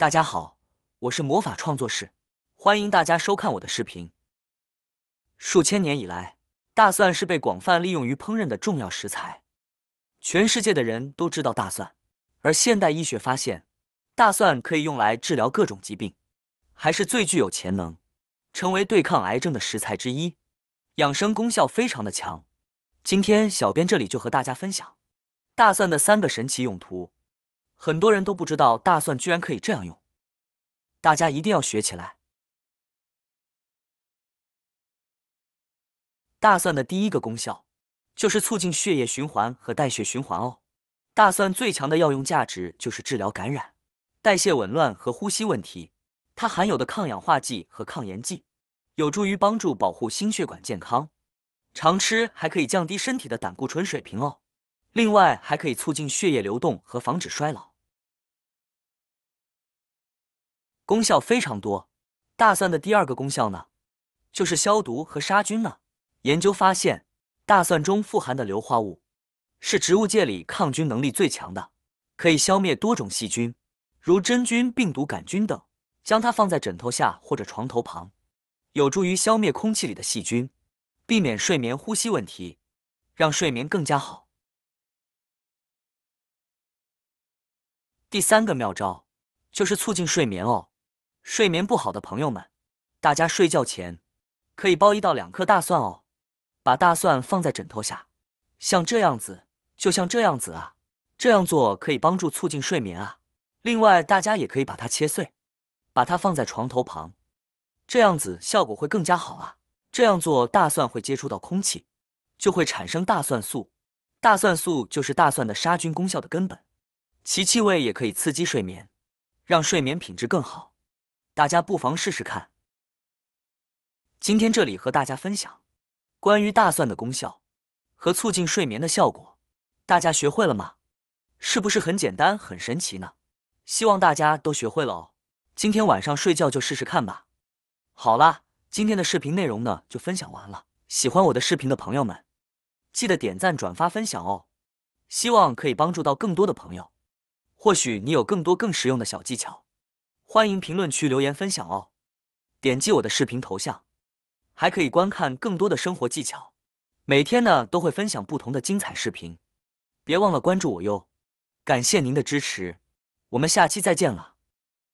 大家好，我是魔法创作室，欢迎大家收看我的视频。数千年以来，大蒜是被广泛利用于烹饪的重要食材，全世界的人都知道大蒜。而现代医学发现，大蒜可以用来治疗各种疾病，还是最具有潜能成为对抗癌症的食材之一，养生功效非常的强。今天小编这里就和大家分享大蒜的3个神奇用途。很多人都不知道大蒜居然可以这样用，大家一定要学起来。大蒜的第一个功效就是促进血液循环和代谢循环哦。大蒜最强的药用价值就是治疗感染、代谢紊乱和呼吸问题。它含有的抗氧化剂和抗炎剂有助于帮助保护心血管健康。常吃还可以降低身体的胆固醇水平哦。另外还可以促进血液流动和防止衰老。功效非常多。大蒜的第二个功效呢，就是消毒和杀菌呢。研究发现，大蒜中富含的硫化物是植物界里抗菌能力最强的，可以消灭多种细菌，如真菌、病毒、杆菌等。将它放在枕头下或者床头旁，有助于消灭空气里的细菌，避免睡眠呼吸问题，让睡眠更加好。第3个妙招就是促进睡眠哦。睡眠不好的朋友们，大家睡觉前可以剥1到2颗大蒜哦，把大蒜放在枕头下，像这样子，就像这样子啊。这样做可以帮助促进睡眠啊。另外，大家也可以把它切碎，把它放在床头旁，这样子效果会更加好啊。这样做，大蒜会接触到空气，就会产生大蒜素。大蒜素就是大蒜的杀菌功效的根本，其气味也可以刺激睡眠，让睡眠品质更好。大家不妨试试看。今天这里和大家分享关于大蒜的功效和促进睡眠的效果，大家学会了吗？是不是很简单很神奇呢？希望大家都学会了哦。今天晚上睡觉就试试看吧。好啦，今天的视频内容呢就分享完了。喜欢我的视频的朋友们，记得点赞、转发、分享哦。希望可以帮助到更多的朋友。或许你有更多更实用的小技巧，欢迎评论区留言分享哦。点击我的视频头像，还可以观看更多的生活技巧。每天呢都会分享不同的精彩视频，别忘了关注我哟。感谢您的支持，我们下期再见了。